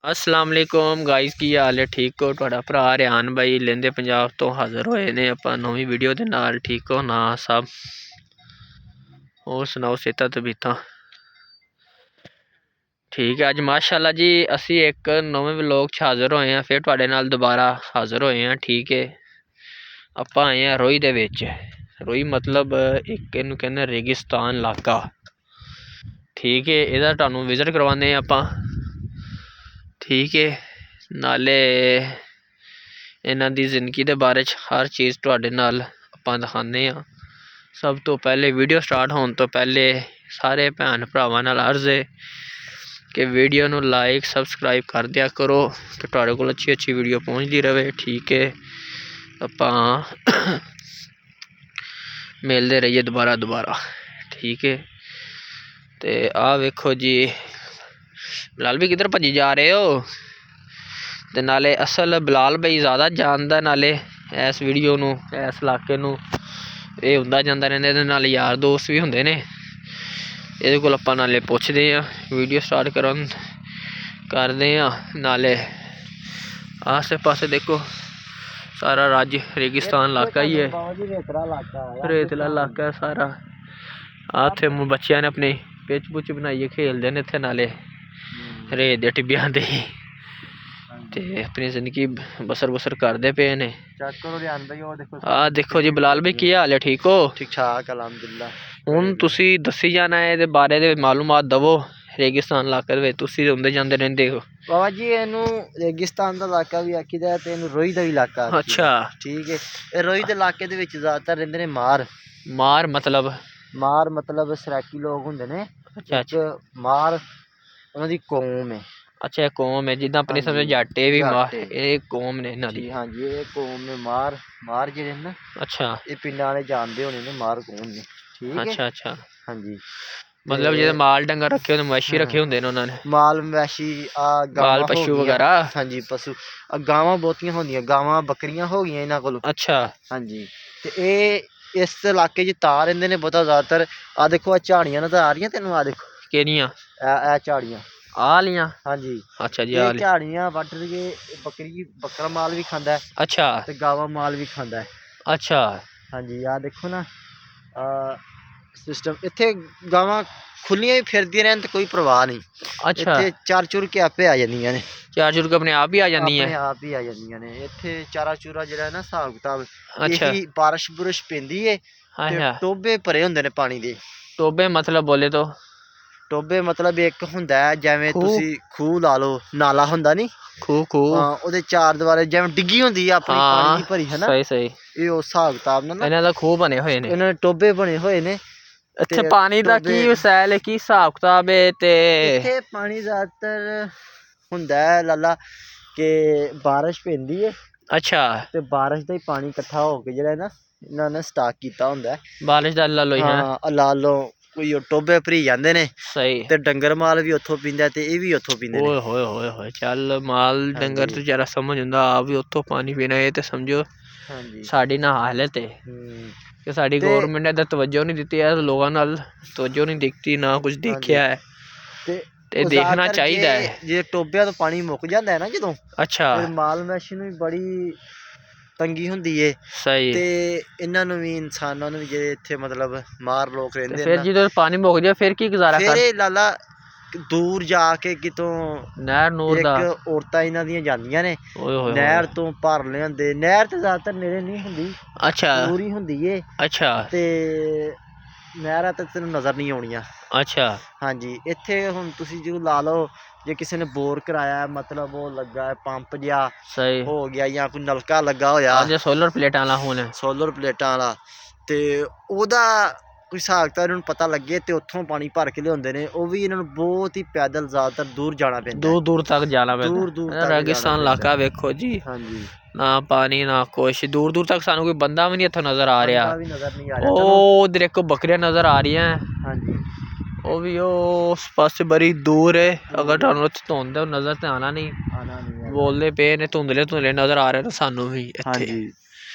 अस्सलाम वालेकुम गाइस, की हाल है? ठीक हो? तुहाडा भरा रिहान भाई लेंदे पंजाब तो हाज़र होए ने आपां नवीं वीडियो दे नाल। ठीक हो ना सब? होर सुनाओ सेहतां तबीयतां ठीक है? अज माशाअल्लाह जी असी एक नवें व्लॉग च हाज़र होए हैं, फिर तुहाडे नाल दोबारा हाज़र होए हैं। ठीक है, आपां आए हैं रोही दे विच। रोही मतलब एक इहनूं कहंदे रेगिस्तान इलाका। ठीक है, इहदा तुहानूं विजिट करवाने आपां। ठीक है, नाले इन्हां दी जिंदगी दे बारे च हर चीज़ तुहाडे नाल आपां दिखाने आ। सब तो पहले वीडियो स्टार्ट होने तो पहले सारे भैन भरावां नाल अर्ज़ है कि वीडियो नूं लाइक सबसक्राइब कर दिया करो कि तुहाडे कोल अच्छी अच्छी वीडियो पहुँचती रहे। ठीक है, आपां मिलते रहिए दोबारा। ठीक है, तो आ वेखो जी बिलाल भी किधर भजी जा रहे हो? ते नाले असल बिलाल भाई ज़्यादा जानदा, नाले इस वीडियो नूं इस इलाके नूं ये हुंदा जांदा रहिंदा, इहदे नाल यार दोस्त भी हुंदे ने। इहदे कोल आपां नाले पुछदे आं, वीडियो स्टार्ट करदे आं। नाले आसे पासे देखो सारा राज रेगिस्तान इलाका ही है, रेतला इलाका है सारा। इत्थे बच्चियां ने अपनी पिच पुच बनाइयै खेलदे ने इत्थे, नाले रेत दे टिब्बियां ते अपनी जिंदगी बसर करदे पे ने। देखो जी बिलाल भाई की हाल है? ठीक हो? ठीक ठाक अलहमदुलिल्लाह। हुण तुसी दस्सी जाना एहदे बारे दे मालूमात दवो। रेगिस्तान इलाके दे तुसी औंदे जांदे रहिंदे हो। बाबा जी इनू रेगिस्तान का इलाका भी आखीदा ते इनू रोही का भी इलाका आखीदा। अच्छा, ठीक है, ये रोही के इलाके दे विच ज़्यादातर रहिंदे ने मार मतलब सराकी लोग हुंदे ने। अच्छा एक मार उन्हां दी कौम है। अच्छा, कौम है जिद्दां अपनी समझ जट भी मार ये कौम ने इन्हां दी। हाँ जी, ये कौम ने मार जेहड़े ना। अच्छा, ये पिंडां वाले जानदे होने ने मार कौन ने। ठीक है, अच्छा हाँ जी। मतलब जेह्दे माल डंगर रखे होंदे, मवेशी रखे होंदे ने उन्होंने, माल मवेशी माल गावां हो पशु गईयां। वगैरह। हाँ जी, पशु गावां बहुतियां होंदियां, गावां बकरियां हो गईयां इन्हां कोल। अच्छा, हाँ जी, ते एह् इस इलाके च तां रहिंदे ने बहुता ज़्यादातर। आ देखो झाड़ियां नज़र आ रही तेनों? आ देखो केह्ड़ियां? ए झाड़ियां आलियां? हाँ जी, अच्छा जी, ये आली। झाड़ियां वड्ढ के बकरा माल भी खांदा है अच्छा ते गावां माल भी खांदा है। अच्छा हाँ जी, आ देखो ना सिस्टम इत्थे गावां खुल्लियां ही फिरदियां रैहन ते कोई परवाह नहीं। अच्छा, इत्थे चार चुर के आपे आ जांदियां ने, चार चुरग अपने आप ही आ जांदी है? अपने आप ही आ जांदियां ने। इत्थे चारा चूरा जेह्ड़ा है ना हिसाब किताब अच्छा यही बारिश बुरिश पैंदी है ते अच्छा, टोबे भरे हुंदे ने पानी दे। टोबे मतलब बोले तो? टोबे मतलब एक हुंदा है जिवें खूह? तुसी खूह ला लो, नाला हुंदा नी। खूह ਉਹਦੇ ਚਾਰ ਦੀਵਾਰੇ ਜਿਵੇਂ ਡਿੱਗੀ ਹੁੰਦੀ ਆ ਆਪਣੀ ਪਾਣੀ ਦੀ ਭਰੀ, ਹੈ ਨਾ? सही ਇਹ ਉਸ ਹਿਸਾਬ ਕਿਤਾਬ ਨਾਲ ਨਾ इन्हां दा खूह बने होए ने। ਇਹਨਾਂ ਦੇ ਟੋਬੇ ਬਣੇ ਹੋਏ ਨੇ। ਤੇ ਇੱਥੇ ਪਾਣੀ ਦਾ ਟੋਬੇ ਕੀ ਵਸੈਲ ਹੈ, ਕੀ ਹਿਸਾਬ ਕਿਤਾਬ ਹੈ? ਤੇ ਇੱਥੇ ਪਾਣੀ ਜ਼ਿਆਦਾਤਰ ਹੁੰਦਾ ਹੈ ਲਾਲਾ ਕਿ ਬਾਰਿਸ਼ ਪੈਂਦੀ ਹੈ ਅੱਛਾ, ਤੇ ਬਾਰਿਸ਼ ਦਾ ਹੀ ਪਾਣੀ ਇਕੱਠਾ ਹੋ ਕੇ ਜਿਹੜਾ ਨਾ ਇਹਨਾਂ ਨੇ ਸਟਾਕ ਕੀਤਾ ਹੁੰਦਾ। ਬਾਰਿਸ਼ ਦਾ ਅੱਲਾ ਲੋਈ ਹੈ। ਹਾਂ, ਲਾ ਲਓ ਕੋਈ ਟੋਬੇ ਭਰੀ ਜਾਂਦੇ ਨੇ ਸਹੀ। ਤੇ ਡੰਗਰ ਮਾਲ ਵੀ ਉੱਥੋਂ ਪੀਂਦਾ ਤੇ ਇਹ ਵੀ ਉੱਥੋਂ ਪੀਂਦੇ ਨੇ। ਓਏ ਹੋਏ ਹੋਏ ਹੋਏ, ਚੱਲ ਮਾਲ ਡੰਗਰ ਹਾਂਜੀ ਤੇ ਜਰਾ ਸਮਝ ਹੁੰਦਾ ਆ ਵੀ ਉੱਥੋਂ ਪਾਣੀ ਪੀਣਾ। ਇਹ ਤੇ ਸਮਝੋ ਹਾਂਜੀ। ਸਾਡੀ ਨਾ ਹਾਲਤ ਹੈ ਕਿ ਸਾਡੀ ਤੇ ਗੌਰਮੈਂਟ ਨੇ ਤਾਂ ਤਵੱਜੋ ਨਹੀਂ ਦਿੱਤੀ ਹੈ, ਲੋਕਾਂ ਨਾਲ ਤਵੱਜੋ ਨਹੀਂ ਦਿੱਤੀ, ਨਾ ਕੁਝ ਹਾਂਜੀ ਦੇਖਿਆ ਹੈ ਤੇ ਤੇ ਦੇਖਣਾ ਜ਼ਿਆਦਾਤਰ ਚਾਹੀਦਾ ਹੈ। ਜੇ ਟੋਬਿਆਂ ਤੋਂ ਪਾਣੀ ਮੁੱਕ ਜਾਂਦਾ ਹੈ ਨਾ ਜਦੋਂ, ਅੱਛਾ, ਫਿਰ ਮਾਲ ਮਵੇਸ਼ੀ ਨੂੰ ਵੀ ਬੜੀ ਤੰਗੀ ਹੁੰਦੀ ਏ ਸਹੀ। ਤੇ ਇਹਨਾਂ ਨੂੰ ਵੀ, ਇਨਸਾਨਾਂ ਨੂੰ ਵੀ, ਜਿਹੜੇ ਇੱਥੇ ਮਤਲਬ ਮਾਰ ਲੋਕ ਤੇ ਰਹਿੰਦੇ ਨੇ ਫਿਰ ਨਾ, ਜਦੋਂ ਪਾਣੀ ਮੁੱਕ ਜਾਏ ਫਿਰ ਕੀ ਗੁਜ਼ਾਰਾ ਫਿਰ ਕਰ? ਇਹ ਲਾਲਾ ਦੂਰ ਜਾ ਕੇ ਕਿਤੋਂ ਨਹਿਰ ਨੂਰ ਇੱਕ ਦਾ? ਔਰਤਾਂ ਇਹਨਾਂ ਦੀਆਂ ਜਾਂਦੀਆਂ ਨੇ ਓਏ ਹੋਏ ਹੋਏ, ਨਹਿਰ ਤੋਂ ਭਰ ਲਿਆਂਦੇ। ਨਹਿਰ ਤੇ ਜ਼ਿਆਦਾਤਰ ਨੇੜੇ ਨਹੀਂ ਹੁੰਦੀ, ਅੱਛਾ ਦੂਰ ਹੀ ਹੁੰਦੀ ਏ ਅੱਛਾ ਤੇ ਨਹਿਰਾਂ ਤੇ ਤੈਨੂੰ ਨਜ਼ਰ ਨਹੀਂ ਆਉਣੀਆਂ। ਅੱਛਾ ਹਾਂਜੀ, ਇੱਥੇ ਹੁਣ ਤੁਸੀਂ ਜੋ ਲਾ ਲਓ, ਜੇ ਕਿਸੇ ਨੇ ਬੋਰ ਕਰਾਇਆ, ਮਤਲਬ ਉਹ ਲੱਗਾ ਹੈ ਪੰਪ ਜਿਹਾ ਸਹੀ। ਹੋ ਗਿਆ ਜਾਂ ਕੋਈ ਨਲਕਾ ਲੱਗਾ ਹੋਇਆ ਅੱਜ ਸੋਲਰ ਪਲੇਟਾਂ ਵਾਲਾ ਹੁਣ ਸੋਲਰ ਪਲੇਟਾਂ ਵਾਲਾ, ਤੇ ਉਹਦਾ ਕੋਈ ਹਿਸਾਬ ਕਿਤਾਬ ਇਹਨਾਂ ਨੂੰ ਪਤਾ ਲੱਗੇ ਤੇ ਉੱਥੋਂ ਪਾਣੀ ਭਰ ਕੇ ਲਿਆਉਂਦੇ ਨੇ। ਉਹ ਵੀ ਇਹਨਾਂ ਨੂੰ ਬਹੁਤ ਹੀ ਪੈਦਲ ਜ਼ਿਆਦਾਤਰ ਦੂਰ ਜਾਣਾ ਪੈਂਦਾ, ਦੂਰ ਤੱਕ ਜਾਣਾ ਪੈਂਦਾ। ਦੂਰ ਦੂਰ ਤੱਕ ਜਾਣਾ ਰੇगिस्तान ਪੈਂਦਾ। ਇਲਾਕਾ ਵੇਖੋ ਜੀ, ਹਾਂਜੀ, ਨਾ ਪਾਣੀ ਨਾ ਕੁਛ, ਦੂਰ ਤੱਕ ਸਾਨੂੰ ਕੋਈ ਬੰਦਾ ਵੀ ਨਹੀਂ ਇੱਥੋਂ ਨਜ਼ਰ ਆ ਰਿਹਾ। ਬੰਦਾ ਵੀ ਨਜ਼ਰ ਨਹੀਂ ਆ ਰਿਹਾ। ਚਲੋ ਉਹ ਉਧਰ ਇੱਕ ਬੱਕਰੀਆਂ ਨਜ਼ਰ ਆ ਰਹੀਆਂ, ਹਾਂਜੀ, ਉਹ ਵੀ ਉਸ ਪਾਸੇ ਬੜੀ ਦੂਰ ਹੈ। ਅਗਰ ਦੂਰ ਤੁਹਾਨੂੰ ਉੱਥੇ ਧੁੰਦ ਹੈ ਨਜ਼ਰ ਤੇ ਆਉਣਾ ਨਹੀਂ। ਆਣਾ ਨਹੀਂ ਹੈਗਾ। ਬੋਲਦੇ ਪਏ ਨੇ ਧੁੰਦਲੇ ਧੁੰਦਲੇ ਨਜ਼ਰ ਆ ਰਹੇ ਨੇ ਸਾਨੂੰ ਵੀ ਇੱਥੇ। ਹਾਂਜੀ,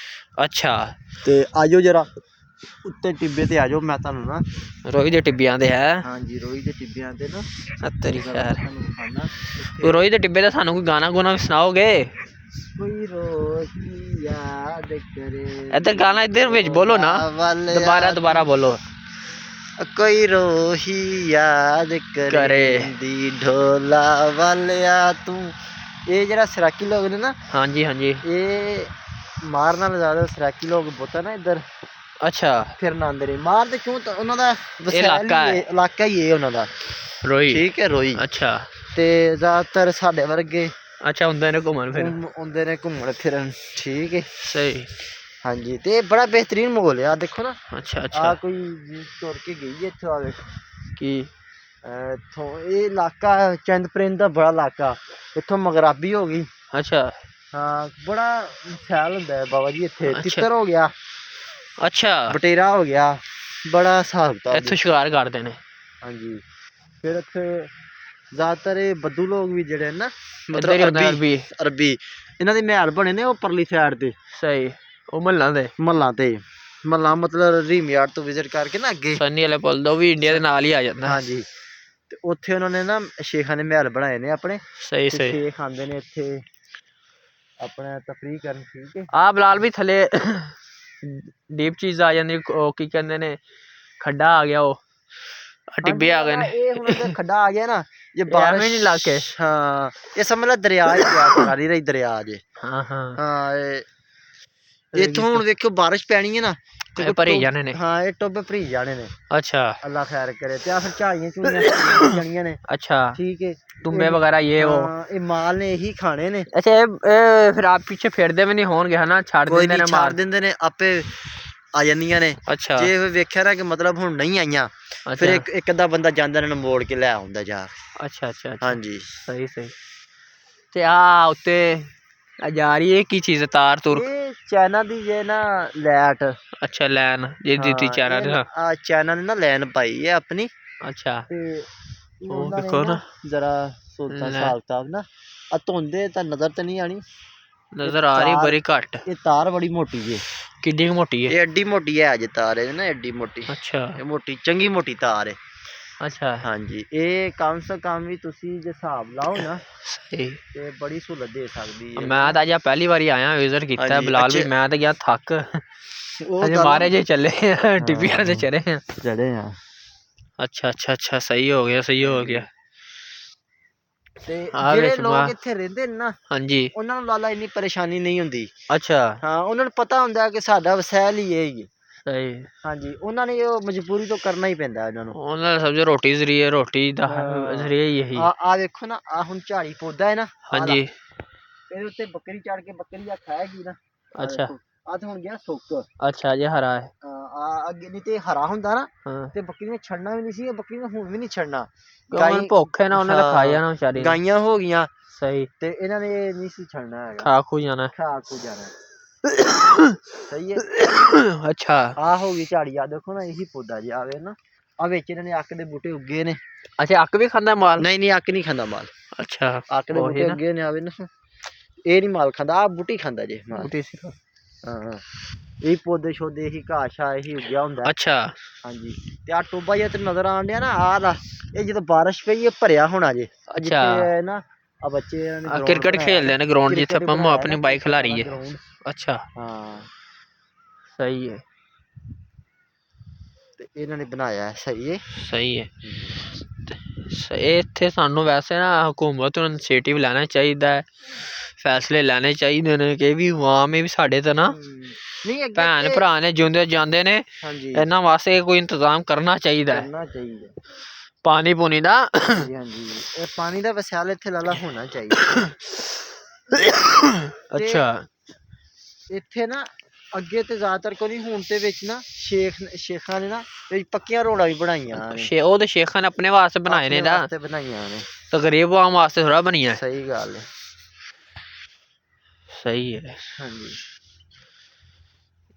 ਅੱਛਾ ਤੇ ਆਜੋ ਜਰਾ ਉੱਤੇ ਟਿੱਬੇ ਤੇ ਆ ਜਾਓ, ਮੈਂ ਤੁਹਾਨੂੰ ਨਾ ਰੋਈ ਦੇ ਟਿੱਬਿਆਂ ਦੇ ਹੈ। ਹਾਂਜੀ ਰੋਈ ਦੇ ਟਿੱਬਿਆਂ ਤੇ ਨਾ ਤੇਰੀ ਖੈਰ। ਤੁਹਾਨੂੰ ਵਿਖਾਉਣਾ ਕੋਈ ਰੋਈ ਦੇ ਟਿੱਬੇ ਦਾ ਸਾਨੂੰ ਕੋਈ ਗਾਣਾ ਗੁਣਾ ਵੀ ਸੁਣਾਓਗੇ? ਕੋਈ ਰੋਹੀ ਯਾਦ ਕਰੇ। ਇੱਧਰ ਗਾਣਾ ਇੱਧਰ ਵਿੱਚ ਬੋਲੋ ਨਾ, ਦੁਬਾਰਾ ਬੋਲੋ। ਕੋਈ ਰੋਹੀ ਯਾਦ ਕਰੇ ਦੀ ਢੋਲਾ ਵਾਲਿਆ ਤੂੰ। ਇਹ ਜਿਹੜਾ ਸਰਾਕੀ ਲੋਕ ਨੇ ਨਾ, ਹਾਂਜੀ ਹਾਂਜੀ, ਇਹ ਮਾਰ ਨਾਲ ਜ਼ਿਆਦਾ ਸਰਾਕੀ ਲੋਕ ਬਹੁਤਾ ਨਾ ਇੱਧਰ ਅੱਛਾ ਫਿਰਨ ਆਉਂਦੇ ਨੇ। ਮਾਰਦੇ ਕਿਉਂ ਤਾਂ ਉਹਨਾਂ ਦਾ ਇਲਾਕਾ ਹੀ ਇਹ ਉਹਨਾਂ ਦਾ ਰੋਈ, ਠੀਕ ਹੈ ਰੋਈ। ਅੱਛਾ ਤੇ ਜ਼ਿਆਦਾਤਰ ਸਾਡੇ ਵਰਗੇ ਅੱਛਾ ਹੁੰਦੇ ਨੇ ਘੁੰਮਣ ਫਿਰ, ਆਉਂਦੇ ਨੇ ਘੁੰਮਣ ਫਿਰਨ, ਠੀਕ ਹੈ। ਸਹੀ। ਹਾਂਜੀ ਤੇ ਇਹ ਬੜਾ ਬਿਹਤਰੀਨ ਮਾਹੌਲ ਆ, ਦੇਖੋ ਨਾ। ਅੱਛਾ ਆ ਅੱਛਾ, ਕੋਈ ਤੁਰ ਕੇ ਗਈ ਹੈ ਇੱਥੋਂ, ਆ ਵੇਖ ਕੀ ਇੱਥੋਂ ਇਹ ਇਲਾਕਾ ਚੰਦਪ੍ਰਿੰਦ ਦਾ ਬੜਾ ਇਲਾਕਾ, ਇੱਥੋਂ ਮਗਰਾਬੀ ਹੋ ਗਈ। ਅੱਛਾ ਹਾਂ ਬੜਾ ਖਿਆਲ ਹੁੰਦਾ ਹੈ ਬਾਬਾ ਜੀ ਇੱਥੇ। ਅੱਛਾ। ਤਿੱਤਰ ਹੋ ਗਿਆ, ਅੱਛਾ, ਬਟੇਰਾ ਹੋ ਗਿਆ, ਬੜਾ ਹਿਸਾਬ ਕਿਤਾਬ ਇੱਥੋਂ ਸ਼ਿਕਾਰ ਕਰਦੇ ਨੇ। ਹਾਂਜੀ ਫਿਰ ਇੱਥੇ ਜ਼ਿਆਦਾਤਰ ਇਹ ਬੱਦੂ ਲੋਕ ਵੀ ਜਿਹੜੇ ਨੇ ਨਾ, ਇੱਧਰ ਹੀ ਹੁੰਦਾ ਮਤਲਬ ਅਰਬੀ ਇਹਨਾਂ ਦੇ ਮਹਿਲ ਬਣੇ ਨੇ ਉਹ ਪਰਲੀ ਸਾਈਡ ਤੇ। ਸਹੀ, ਉਹ ਮਹੱਲਾਂ ਦੇ ਮਹੱਲਾ ਮਤਲਬ ਰੀਮ ਯਾਰਡ ਤੋਂ ਵਿਜ਼ਿਟ ਕਰਕੇ ਨਾ ਅੱਗੇ ਸਨੀ ਵਾਲੇ ਪੁੱਲ ਦਾ, ਉਹ ਵੀ ਇੰਡੀਆ ਦੇ ਨਾਲ ਹੀ ਆ ਜਾਂਦਾ। ਹਾਂਜੀ ਤੇ ਉੱਥੇ ਉਹਨਾਂ ਨੇ ਨਾ ਸ਼ੇਖਾਂ ਦੇ ਮਹਿਲ ਬਣਾਏ ਨੇ ਆਪਣੇ। ਸਹੀ ਤੇ ਸਹੀ। ਸ਼ੇਖ ਆਉਂਦੇ ਨੇ ਇੱਥੇ ਆਪਣਾ ਤਫਰੀਹ ਕਰਨ, ਠੀਕ ਹੈ। ਆ ਬਲਾਲ ਵੀ ਥੱਲੇ ਡੀਪ ਚੀਜ਼ ਆ ਜਾਂਦੀ, ਉਹ ਕੀ ਕਹਿੰਦੇ ਨੇ, ਖੱਡਾ ਆ ਗਿਆ, ਉਹ ਟਿੱਬੇ ਆ ਗਏ ਨੇ। ਇਹ ਹੁਣ ਉਹਦਾ ਖੱਡਾ ਆ ਗਿਆ ਨਾ, ਜੇ ਬਾਰਿਸ਼ ਨਹੀਂ ਲਾ ਕੇ। ਹਾਂ ਇਹ ਸਮਝ ਲੈ ਦਰਿਆ ਹੀ ਪਿਆ, ਸਾਰੀ ਰਹੀ ਦਰਿਆ ਜੇ। ਹਾਂ ਹਾਂ ਹਾਂ ਇੱਥੋਂ ਹੁਣ ਵੇਖਿਓ ਬਾਰਿਸ਼ ਪੈਣੀ ਹੈ ਨਾ, ਇਹ ਭਰੀ ਜਾਣੇ ਨੇ। ਹਾਂ ਇਹ ਟੋਬੇ ਭਰੀ ਜਾਣੇ ਨੇ। ਅੱਛਾ ਅੱਲਾ ਖੈਰ ਕਰੇ। ਤੇ ਆ ਫਿਰ ਝਾੜੀਆਂ ਝੂੜੀਆਂ ਜਾਣੀਆਂ ਨੇ, ਅੱਛਾ, ਠੀਕ ਹੈ। ਟੁੰਬੇ ਵਗੈਰਾ ਇਹ ਉਹ। ਇਹ ਮਾਲ ਨੇ ਇਹੀ ਖਾਣੇ ਨੇ। ਅੱਛਾ ਇਹ ਫਿਰ ਆਪ ਪਿੱਛੇ ਫਿਰਦੇ ਵੀ ਨਹੀਂ ਹੋਣਗੇ ਹਨਾ, ਛੱਡ ਕੋਈ ਦਿੰਦੇ ਨੇ, ਨਹੀਂ ਮਾਰ ਛੱਡ ਦਿੰਦੇ ਨੇ, ਆਪੇ ਆ ਜਾਂਦੀਆਂ ਨੇ। ਅੱਛਾ ਜੇ ਵੇਖਿਆ ਨਾ ਕਿ ਮਤਲਬ ਹੁਣ ਨਹੀਂ ਆਈਆਂ, ਫਿਰ ਇੱਕ ਅੱਧਾ ਬੰਦਾ ਜਾਂਦਾ ਇਹਨਾਂ ਨੂੰ ਮੋੜ ਕੇ ਲੈ ਆਉਂਦਾ ਜਾ। ਅੱਛਾ ਅੱਛਾ, ਹਾਂਜੀ ਸਹੀ ਸਹੀ। ਤੇ ਆ ਉੱਤੇ ਜਾ ਰਹੀ ਹੈ ਕੀ ਚੀਜ਼, ਤਾਰ ਤੁਰ? ਇਹ ਚਾਈਨਾ ਦੀ ਜੇ ਨਾ ਲੈਟ। ਅੱਛਾ ਲੈਨ ਜੇ ਦਿੱਤੀ ਚਾਈਨਾ ਨੇ। ਆ ਚਾਈਨਾ ਨੇ ਨਾ ਲੈਨ ਪਾਈ ਹੈ ਆਪਣੀ। ਅੱਛਾ ਤੇ ਉਹ ਦੇਖੋ ਨਾ ਜਰਾ ਸੋਚਾ ਹਿਸਾਬ ਕਿਤਾਬ ਨਾ, ਆ ਧੁੰਦੇ ਤਾਂ ਨਜ਼ਰ ਤੇ ਨਹੀਂ ਆਣੀ, ਨਜ਼ਰ ਆ ਰਹੀ ਬੜੀ ਘੱਟ। ਇਹ ਤਾਰ ਬੜੀ ਮੋਟੀ ਜੇ। ਕਿੰਨੀ ਮੋਟੀ ਹੈ? ਇਹ ਐਡੀ ਮੋਟੀ ਹੈ ਅਜੇ ਤਾਰ ਇਹ ਨਾ, ਐਡੀ ਮੋਟੀ। ਅੱਛਾ ਇਹ ਮੋਟੀ ਚੰਗੀ ਮੋਟੀ ਤਾਰ ਹੈ। ਅੱਛਾ ਹਾਂਜੀ ਇਹ ਕਮ ਸੇ ਕਮ ਵੀ ਤੁਸੀਂ ਜੇ ਹਿਸਾਬ ਲਾਓ ਨਾ, ਸਹੀ। ਤੇ ਬੜੀ ਸਹੂਲਤ ਦੇ ਸਕਦੀ ਹੈ। ਮੈਂ ਤਾਂ ਅੱਜ ਪਹਿਲੀ ਵਾਰੀ ਆਇਆ, ਵਿਜ਼ਿਟ ਕੀਤਾ ਬਲਾਲ ਵੀ। ਮੈਂ ਤਾਂ ਗਿਆ ਥੱਕ, ਅਜੇ ਮਾਰੇ ਜੇ ਚੱਲੇ ਟਿੱਬੀਆਂ ਤੇ ਚੜੇ ਆ। ਅੱਛਾ ਅੱਛਾ ਅੱਛਾ, ਸਹੀ ਹੋ ਗਿਆ ਸਹੀ ਹੋ ਗਿਆ। ਤੇ ਜਿਹੜੇ ਲੋਕ ਇੱਥੇ ਰਹਿੰਦੇ ਨੇ ਨਾ, ਹਾਂਜੀ, ਉਹਨਾਂ ਨੂੰ ਲਾਲਾ ਇੰਨੀ ਪਰੇਸ਼ਾਨੀ ਨਹੀਂ ਹੁੰਦੀ। ਅੱਛਾ ਹਾਂ ਉਹਨਾਂ ਨੂੰ ਪਤਾ ਹੁੰਦਾ ਕਿ ਸਾਡਾ ਵਸੈਲ ਹੀ ਇਹ ਹੀ। ਸਹੀ। ਹਾਂਜੀ ਉਹਨਾਂ ਨੇ ਉਹ ਮਜਬੂਰੀ ਤੋਂ ਕਰਨਾ ਹੀ ਪੈਂਦਾ ਇਹਨਾਂ ਨੂੰ। ਉਹਨਾਂ ਦਾ ਸਮਝੋ ਰੋਟੀ ਜ਼ਰੀਏ, ਰੋਟੀ ਦਾ ਜ਼ਰੀਆ ਹੀ ਇਹੀ। ਆ ਵੇਖੋ ਨਾ, ਆ ਹੁਣ ਝਾੜੀ ਪੌਦਾ ਹੈ ਨਾ, ਹਾਂਜੀ, ਇਹਦੇ ਉੱਤੇ ਬੱਕਰੀ ਚੜ ਕੇ ਬੱਕਰੀ ਆ ਖਾਏਗੀ ਨਾ। ਅੱਛਾ ਆ ਤੇ ਹੁਣ ਗਿਆ ਸੁੱਕ। ਅੱਛਾ ਜੇ ਹਰਾ ਹੈ। ਆ ਅੱਗੇ ਨਹੀਂ ਤੇ ਹਰਾ ਹੁੰਦਾ ਨਾ, ਹਾਂ ਤੇ ਬੱਕਰੀ ਨੇ ਛੱਡਣਾ ਵੀ ਨਹੀਂ ਸੀ, ਬੱਕਰੀ ਨੇ ਹੁਣ ਵੀ ਨਹੀਂ ਛੱਡਣਾ। ਗਾਈ ਭੁੱਖ ਹੈ ਨਾ, ਉਹਨਾਂ ਨੇ ਖਾ ਜਾਣਾ ਵਿਚਾਰੀ। ਗਾਈਆਂ ਹੋ ਗਈਆਂ ਸਹੀ, ਤੇ ਇਹਨਾਂ ਨੇ ਨਹੀਂ ਸੀ ਛੱਡਣਾ ਹੈਗਾ, ਖਾ ਖੂ ਜਾਣਾ। ਸਹੀ ਹੈ। ਅੱਛਾ ਆ ਹੋ ਗਈ ਝਾੜੀ, ਆ ਦੇਖੋ ਨਾ, ਇਹੀ ਪੌਦਾ ਜੀ ਆਵੇ ਨਾ, ਆ ਵਿੱਚ ਇਹਨਾਂ ਨੇ ਅੱਕ ਦੇ ਬੂਟੇ ਉੱਗੇ ਨੇ। ਅੱਛਾ ਅੱਕ ਵੀ ਖਾਂਦਾ ਮਾਲ? ਨਹੀਂ ਅੱਕ ਨਹੀਂ ਖਾਂਦਾ ਮਾਲ। ਅੱਛਾ ਅੱਕ ਦੇ ਬੂਟੇ ਉੱਗੇ ਨੇ, ਆਵੇ ਨਾ, ਇਹ ਨਹੀਂ ਮਾਲ ਖਾਂਦਾ, ਆ ਬੂਟੀ ਖਾਂਦਾ ਜੇ ਮਾਲ। ਹਾਂ ਇਹ ਪੌਦੇ ਸ਼ੌਦੇ ਇਹੀ ਘਾਹ ਸ਼ਾਹ ਇਹੀ ਉੱਗਿਆ ਹੁੰਦਾ। ਅੱਛਾ ਹਾਂਜੀ ਤੇ ਆ ਟੋਬਾ ਜਿਹਾ ਤੇ ਨਜ਼ਰ ਆਉਣ ਡਿਆ ਨਾ, ਆ ਦਾ ਇਹ ਜਦੋਂ ਬਾਰਿਸ਼ ਪਈ ਇਹ ਭਰਿਆ ਹੋਣਾ ਜੇ। ਜਿੱਥੇ ਨਾ ਆ ਬੱਚੇ ਕ੍ਰਿਕਟ ਖੇਲਦੇ ਨੇ ਗਰਾਊਂਡ, ਜਿੱਥੇ ਪੰਮੋ ਆਪਣੀ ਬਾਈਕ ਖਿਲਾਰੀ ਹੈ। ਅੱਛਾ ਹਾਂ ਸਹੀ ਹੈ, ਤੇ ਇਹਨਾਂ ਨੇ ਬਣਾਇਆ। ਸਹੀ ਹੈ ਸਹੀ ਹੈ। ਇੱਥੇ ਸਾਨੂੰ ਵੈਸੇ ਨਾ ਹਕੂਮਤ ਨੂੰ ਇਨੀਸ਼ੀਏਟਿਵ ਲੈਣਾ ਚਾਹੀਦਾ ਹੈ, ਫੈਸਲੇ ਲੈਣੇ ਚਾਹੀਦੇ ਨੇ ਕਿ ਵੀ ਆਵਾਮ ਵੀ ਸਾਡੇ ਤਾਂ ਨਾ ਭੈਣ ਭਰਾ ਨੇ ਜਿਉਂਦੇ ਜਾਂਦੇ ਨੇ, ਇਹਨਾਂ ਵਾਸਤੇ ਕੋਈ ਇੰਤਜ਼ਾਮ ਕਰਨਾ ਚਾਹੀਦਾ ਹੈ। ਪਾਣੀ ਪੂਣੀ ਦਾ। ਹਾਂਜੀ ਇਹ ਪਾਣੀ ਦਾ ਵਸਿਆਲ ਇੱਥੇ ਲਾਲਾ ਹੋਣਾ ਚਾਹੀਦਾ। ਅੱਛਾ ਇੱਥੇ ਨਾ ਅੱਗੇ ਤੇ ਜ਼ਿਆਦਾਤਰ ਕੋਈ ਨਹੀਂ, ਹੁਣ ਤੇ ਵਿੱਚ ਨਾ ਸ਼ੇਖਾਂ ਨੇ ਨਾ ਪੱਕੀਆਂ ਰੋਡਾਂ ਵੀ ਬਣਾਈਆਂ ਨੇ। ਉਹ ਤੇ ਸ਼ੇਖਾਂ ਨੇ ਆਪਣੇ ਵਾਸਤੇ ਬਣਾਏ ਨੇ, ਬਣਾਈਆਂ ਨੇ, ਤਾਂ ਗਰੀਬ ਆਵਾਮ ਵਾਸਤੇ ਥੋੜਾ ਬਣੀਆਂ। ਸਹੀ ਗੱਲ ਹੈ, ਸਹੀ ਹੈ। ਹਾਂਜੀ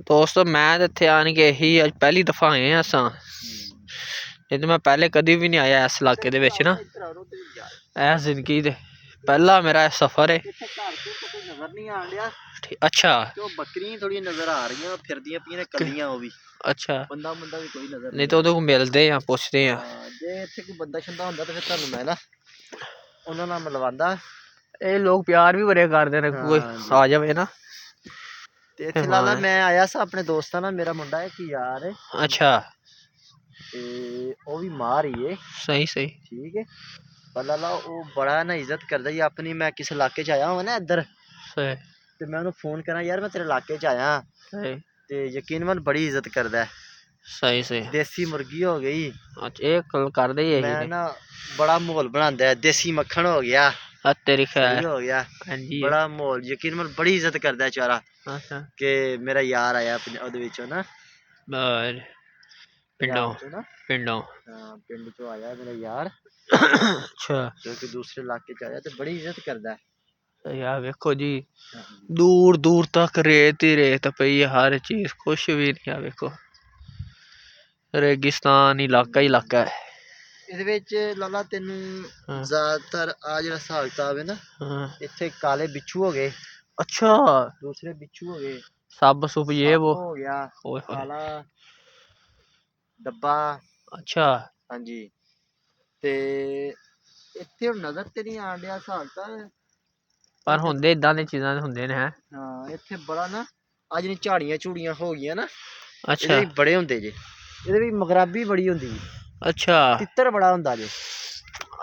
ਦੋਸਤੋ ਮੈਂ ਤਾਂ ਇੱਥੇ ਆਣ ਕੇ ਇਹੀ ਅੱਜ ਪਹਿਲੀ ਦਫਾ ਆਏ ਹਾਂ ਅਸਾਂ, ਨਹੀਂ ਤਾਂ ਮੈਂ ਪਹਿਲੇ ਕਦੀ ਵੀ ਨਹੀਂ ਆਇਆ ਇਸ ਇਲਾਕੇ ਦੇ ਵਿੱਚ ਨਾ, ਇਸ ਜ਼ਿੰਦਗੀ ਦੇ ਪਹਿਲਾ ਮੇਰਾ ਸਫ਼ਰ ਹੈ। ਇੱਥੇ ਘਰ ਤੋਂ ਕੋਈ ਨਜ਼ਰ ਨਹੀਂ ਆਣ ਡਿਆ ਅੱਛਾ ਤੇ ਉਹ ਬੱਕਰੀਆਂ ਥੋੜੀਆਂ ਨਜ਼ਰ ਆ ਰਹੀਆਂ ਫਿਰਦੀਆਂ ਪਈਆਂ ਨੇ ਕੱਲੀਆਂ ਉਹ ਵੀ ਅੱਛਾ ਬੰਦਾ ਵੀ ਕੋਈ ਨਜ਼ਰ ਨਹੀਂ ਤਾਂ ਉਹਦੇ ਕੋਲ ਮਿਲਦੇ ਆ ਪੁੱਛਦੇ ਆ। ਜੇ ਇੱਥੇ ਕੋਈ ਬੰਦਾ ਸ਼ੰਦਾ ਹੁੰਦਾ ਤਾਂ ਫਿਰ ਤੁਹਾਨੂੰ ਮੈਂ ਨਾ ਉਹਨਾਂ ਨਾਲ ਮਿਲਵਾਉਂਦਾ। ਇਹ ਲੋਕ ਪਿਆਰ ਵੀ ਬੜੇ ਕਰਦੇ ਨੇ ਕੋਈ ਆ ਜਾਵੇ ਨਾ। ਤੇ ਇੱਥੇ ਲਾਲਾ ਮੈਂ ਆਇਆ ਸਾਂ ਆਪਣੇ ਦੋਸਤਾਂ ਨਾਲ ਮੇਰਾ ਮੁੰਡਾ ਹੈ ਕਿ ਯਾਰ ਹੈ ਅੱਛਾ ਤੇ ਉਹ ਵੀ ਮਾਰ ਹੀ ਏ ਸਹੀ ਠੀਕ ਹੈ ਪਰ ਲਾਲਾ ਉਹ ਬੜਾ ਨਾ ਇੱਜ਼ਤ ਕਰਦਾ ਜੀ ਆਪਣੀ। ਮੈਂ ਕਿਸੇ ਇਲਾਕੇ 'ਚ ਆਇਆ ਹਾਂ ਨਾ ਇੱਧਰ ਸਹੀ ਤੇ ਮੈਂ ਉਹਨੂੰ ਫੋਨ ਕਰਾਂ ਯਾਰ ਮੈਂ ਤੇਰੇ ਇਲਾਕੇ 'ਚ ਆਇਆ ਤੇ ਯਕੀਨ ਮਨ ਬੜੀ ਇੱਜ਼ਤ ਕਰਦਾ। ਸਹੀ ਦੇਸੀ ਮੁਰਗੀ ਹੋ ਗਈ। ਅੱਛਾ ਇਹ ਕਰਦੇ ਹੀ ਮੈਂ ਨਾ ਬੜਾ ਮਾਹੌਲ ਬਣਾਉਂਦਾ ਹੈ। ਦੇਸੀ ਮੱਖਣ ਹੋ ਗਿਆ ਤੇਰੀ ਖੈਰ ਹੋ ਗਿਆ ਹਾਂਜੀ ਬੜਾ ਮਾਹੌਲ ਯਕੀਨ ਮਨ ਬੜੀ ਇੱਜ਼ਤ ਕਰਦਾ ਚਾਰਾ ਅੱਛਾ ਕਿ ਮੇਰਾ ਯਾਰ ਆਇਆ ਉਹਦੇ ਵਿੱਚੋਂ ਨਾ ਪਿੰਡੋਂ ਹਾਂ ਪਿੰਡ ਚੋਂ ਆਇਆ ਮੇਰਾ ਯਾਰ ਅੱਛਾ ਕਿਉਂਕਿ ਦੂਸਰੇ ਇਲਾਕੇ 'ਚ ਆਇਆ ਤੇ ਬੜੀ ਇੱਜ਼ਤ ਕਰਦਾ। ਯਾਰ ਵੇਖੋ ਜੀ ਦੂਰ ਦੂਰ ਤੱਕ ਰੇਤ ਹੀ ਰੇਤ ਪਈ ਹੈ ਹਰ ਚੀਜ਼ ਕੁਛ ਵੀ ਨਹੀਂ ਆ ਵੇਖੋ ਰੇਗਿਸਤਾਨ ਇਲਾਕਾ ਹੈ। ਇਹਦੇ ਵਿੱਚ ਲਾਲਾ ਤੈਨੂੰ ਜ਼ਿਆਦਾਤਰ ਆ ਜਿਹੜਾ ਹਿਸਾਬ ਕਿਤਾਬ ਹੈ ਨਾ ਇੱਥੇ ਕਾਲੇ ਬਿੱਛੂ ਹੋ ਗਏ। ਅੱਛਾ ਦੂਸਰੇ ਬਿੱਛੂ ਹੋ ਗਏ ਸੱਪ ਸੁਪ ਇਹ ਉਹ ਹੋ ਗਿਆ ਕਾਲਾ ਡੱਬਾ। ਅੱਛਾ ਹਾਂਜੀ ਤੇ ਇੱਥੇ ਹੁਣ ਨਜ਼ਰ ਤੇ ਨਹੀਂ ਆਣ ਡਿਆ ਹਿਸਾਬ ਤਾਂ ਪਰ ਹੁੰਦੇ ਇਦਾਂ ਦੀਆਂ ਚੀਜ਼ਾਂ ਹੁੰਦੇ ਨੇ ਹੈ। ਹਾਂ ਇੱਥੇ ਬੜਾ ਨਾ ਆ ਜਿਹੜੀਆਂ ਝਾੜੀਆਂ ਝੂੜੀਆਂ ਹੋ ਗਈਆਂ ਨਾ ਅੱਛਾ ਇਹਦੇ ਵੀ ਬੜੇ ਹੁੰਦੇ ਜੇ ਇਹਦੇ ਵੀ ਮਗਰਾਬੀ ਬੜੀ ਹੁੰਦੀ ਅੱਛਾ ਤਿੱਤਰ ਬੜਾ ਹੁੰਦਾ ਜੇ।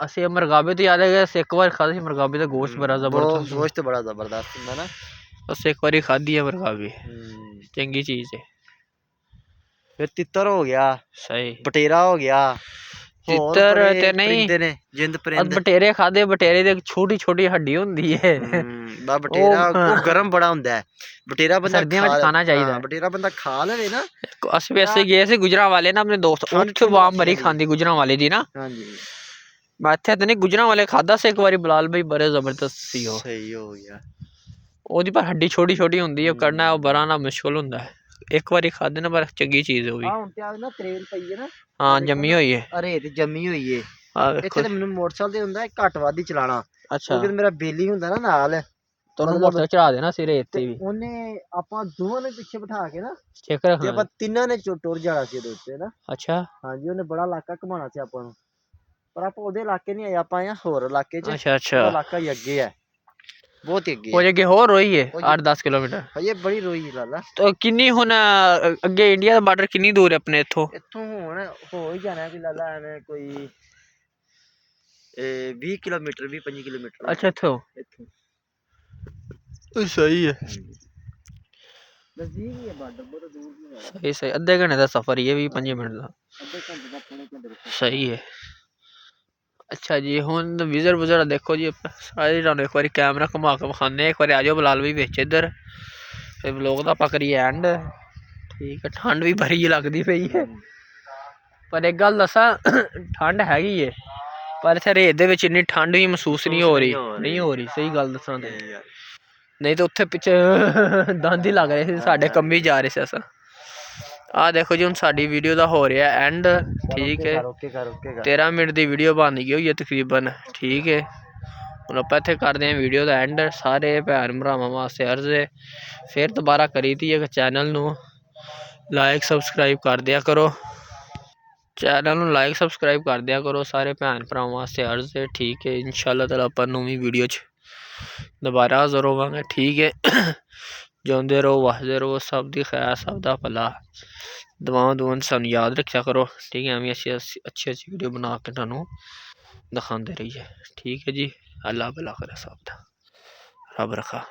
ਅਸੀਂ ਮਰਗਾਬੇ ਤੋਂ ਯਾਦ ਹੈ ਇੱਕ ਵਾਰ ਖਾਧੀ ਸੀ ਮਰਗਾਬੇ ਦਾ ਗੋਸ਼ਤ ਬੜਾ ਜ਼ਬਰਦਸਤ ਗੋਸ਼ਤ ਬੜਾ ਜ਼ਬਰਦਸਤ ਹੁੰਦਾ ਨਾ। ਅਸੀਂ ਇੱਕ ਵਾਰੀ ਖਾਧੀ ਹੈ ਮਰਗਾਬੇ ਚੰਗੀ ਚੀਜ਼ ਹੈ। ਫਿਰ ਤਿੱਤਰ ਹੋ ਗਿਆ ਸਹੀ ਬਟੇਰਾ ਹੋ ਗਿਆ ਤਿੱਤਰ ਤੇ ਨਹੀਂ ਨੇ ਜਿੰਦ ਪਰਿੰਦ ਬਟੇਰੇ ਖਾਦੇ ਬਟੇਰੇ ਦੀ ਛੋਟੀ ਛੋਟੀ ਹੱਡੀ ਹੁੰਦੀ ਹੈ ਬਟੇਰਾ ਉਹ ਗਰਮ ਬੜਾ ਹੁੰਦਾ ਹੈ। ਬਟੇਰਾ ਬੰਦਾ ਸਰਦੀਆਂ ਵਿੱਚ ਖਾਣਾ ਚਾਹੀਦਾ ਬਟੇਰਾ ਬੰਦਾ ਖਾ ਲਵੇ ਨਾ। ਅਸੀਂ ਵੈਸੇ ਗਏ ਸੀ ਗੁਜਰਾਂਵਾਲੇ ਨਾ ਆਪਣੇ ਦੋਸਤ ਉੱਥੇ ਵਾਮ ਮਰੀ ਖਾਂਦੀ ਗੁਜਰਾਂਵਾਲੇ ਦੀ ਨਾ। ਹਾਂਜੀ ਮੈਂ ਇੱਥੇ ਤੇ ਨਹੀਂ ਗੁਜਰਾਂਵਾਲੇ ਖਾਦਾ ਸੀ ਇੱਕ ਵਾਰੀ ਬਲਾਲ ਭਾਈ ਬੜੇ ਜ਼ਬਰਦਸਤ ਸੀ ਉਹ ਸਹੀ ਹੋ ਗਿਆ ਉਹਦੀ ਪਰ ਹੱਡੀ ਛੋਟੀ ਛੋਟੀ ਹੁੰਦੀ ਹੈ ਕੱਢਣਾ ਉਹ ਬੜਾ ਨਾ ਮੁਸ਼ਕਿਲ ਹੁੰਦਾ ਹੈ। ਇੱਕ ਵਾਰੀ ਖਾਦੇ ਨਾ ਪਰ ਚੰਗੀ ਚੀਜ਼ ਉਹ ਵੀ ਹੁਣ ਤੇ ਆ ਨਾ ਤਰੇਲ ਪਈ ਹੈ ਨਾ। ਹਾਂ ਜੰਮੀ ਹੋਈ ਹੈ ਰੇਤ ਜੰਮੀ ਹੋਈ ਹੈ। ਇੱਥੇ ਤੇ ਮੈਨੂੰ ਮੋਟਰਸਾਈਕਲ ਤੇ ਹੁੰਦਾ ਘੱਟ ਵੱਧ ਹੀ ਚਲਾਣਾ। ਅੱਛਾ ਕਿਉਂਕਿ ਮੇਰਾ ਬੇਲੀ ਹੁੰਦਾ ਨਾ ਨਾਲ ਤੁਹਾਨੂੰ ਮੋਟਰਸਾਈਕਲ ਚੜਾ ਦੇਣਾ ਸੀ ਰੇਤ ਤੇ ਵੀ ਉਹਨੇ ਆਪਾਂ ਦੋਵਾਂ ਨੇ ਪਿੱਛੇ ਬਿਠਾ ਕੇ ਨਾ ਚੈੱਕ ਤੇ ਰੱਖਣਾ ਆਪਾਂ ਤਿੰਨਾਂ ਨੇ ਟੁਰ ਜਾਣਾ ਸੀ ਉਹਦੇ ਉੱਤੇ ਨਾ। ਅੱਛਾ ਹਾਂਜੀ ਉਹਨੇ ਬੜਾ ਇਲਾਕਾ ਘੁਮਾਉਣਾ ਸੀ ਆਪਾਂ ਨੂੰ ਪਰ ਆਪਾਂ ਉਹਦੇ ਇਲਾਕੇ ਨਹੀਂ ਆਏ ਆਪਾਂ ਆਏ ਹੋਰ ਇਲਾਕੇ 'ਚ। ਅੱਛਾ ਉਹ ਇਲਾਕਾ ਹੀ ਅੱਗੇ ਹੈ ਬਹੁਤ ਹੀ ਅੱਗੇ ਉਹ ਅੱਗੇ ਹੋਰ ਰੋਈ ਹੈ 8-10 ਕਿਲੋਮੀਟਰ ਹਜੇ ਬੜੀ ਰੋਈ ਲਾਲਾ। ਤਾਂ ਕਿੰਨੀ ਹੁਣ ਅੱਗੇ ਇੰਡੀਆ ਦਾ ਬਾਰਡਰ ਕਿੰਨੀ ਦੂਰ ਹੈ ਆਪਣੇ ਇੱਥੋਂ ਹੁਣ ਹੋ ਹੀ ਜਾਣਾ ਵੀ ਲਾਲਾ ਐਵੇਂ ਕੋਈ 20 ਕਿਲੋਮੀਟਰ 20-25 ਕਿਲੋਮੀਟਰ। ਅੱਛਾ ਇੱਥੋਂ ਸਹੀ ਹੈ ਨਜ਼ਦੀਕ ਹੀ ਹੈ ਬਾਰਡਰ ਬਹੁਤ ਦੂਰ ਨਹੀਂ ਹੈ। ਸਹੀ ਅੱਧੇ ਘੰਟੇ ਦਾ ਸਫ਼ਰ ਹੀ ਹੈ 20-25 ਮਿੰਟ ਦਾ ਅੱਧੇ ਘੰਟੇ ਦਾ ਪੌਣੇ ਘੰਟੇ ਦਾ ਸਹੀ ਹੈ। ਅੱਛਾ ਜੀ ਹੁਣ ਵਿਜ਼ਰ ਦੇਖੋ ਜੀ ਸਾਰੇ ਤੁਹਾਨੂੰ ਇੱਕ ਵਾਰੀ ਕੈਮਰਾ ਘੁਮਾ ਕੇ ਵਿਖਾਉਂਦੇ ਇੱਕ ਵਾਰੀ ਆ ਜਾਓ ਬਲਾਲ ਵੀ ਵਿੱਚ ਇੱਧਰ ਫਿਰ ਵਲੋਗ ਦਾ ਆਪਾਂ ਕਰੀਏ ਐਂਡ ਠੀਕ ਹੈ। ਠੰਡ ਵੀ ਬੜੀ ਲੱਗਦੀ ਪਈ ਹੈ ਪਰ ਇੱਕ ਗੱਲ ਦੱਸਾਂ ਠੰਡ ਹੈਗੀ ਹੈ ਪਰ ਇੱਥੇ ਰੇਤ ਦੇ ਵਿੱਚ ਇੰਨੀ ਠੰਡ ਵੀ ਮਹਿਸੂਸ ਨਹੀਂ ਹੋ ਰਹੀ ਸਹੀ ਗੱਲ ਦੱਸਾਂ ਤੇ ਨਹੀਂ ਤਾਂ ਉੱਥੇ ਪਿੱਛੇ ਦੰਦ ਹੀ ਲੱਗ ਰਹੇ ਸੀ ਸਾਡੇ ਕੰਮੀ ਜਾ ਰਹੇ ਸੀ ਅਸਾਂ। ਆਹ ਦੇਖੋ ਜੀ ਹੁਣ ਸਾਡੀ ਵੀਡੀਓ ਦਾ ਹੋ ਰਿਹਾ ਐਂਡ ਠੀਕ ਹੈ 13 ਮਿੰਟ ਦੀ ਵੀਡੀਓ ਬਣ ਗਈ ਹੋਈ ਹੈ ਤਕਰੀਬਨ ਠੀਕ ਹੈ। ਹੁਣ ਆਪਾਂ ਇੱਥੇ ਕਰਦੇ ਹਾਂ ਵੀਡੀਓ ਦਾ ਐਂਡ ਸਾਰੇ ਭੈਣ ਭਰਾਵਾਂ ਵਾਸਤੇ ਅਰਜ਼ ਹੈ ਫਿਰ ਦੁਬਾਰਾ ਕਰੀ ਤੀ ਹੈ ਕਿ ਚੈਨਲ ਨੂੰ ਲਾਈਕ ਸਬਸਕ੍ਰਾਈਬ ਕਰ ਦਿਆ ਕਰੋ ਸਾਰੇ ਭੈਣ ਭਰਾਵਾਂ ਵਾਸਤੇ ਅਰਜ਼ ਹੈ ਠੀਕ ਹੈ। ਇਨਸ਼ਾਅੱਲਾ ਤਾਲਾ ਆਪਾਂ ਨਵੀਂ ਵੀਡੀਓ 'ਚ ਦੁਬਾਰਾ ਹਾਜ਼ਰ ਹੋਵਾਂਗੇ ਠੀਕ ਹੈ। ਜਿਉਂਦੇ ਰਹੋ ਵਸਦੇ ਰਹੋ ਸਭ ਦੀ ਖੈਰ ਸਭ ਦਾ ਭਲਾ ਦੁਆਵਾਂ ਸਾਨੂੰ ਯਾਦ ਰੱਖਿਆ ਕਰੋ ਠੀਕ ਹੈ। ਐਵੇਂ ਅੱਛੀ ਵੀਡੀਓ ਬਣਾ ਕੇ ਤੁਹਾਨੂੰ ਦਿਖਾਉਂਦੇ ਰਹੀਏ ਠੀਕ ਹੈ ਜੀ। ਅੱਲਾ ਭਲਾ ਕਰੇ ਸਭ ਦਾ ਰੱਬ ਰੱਖਾ।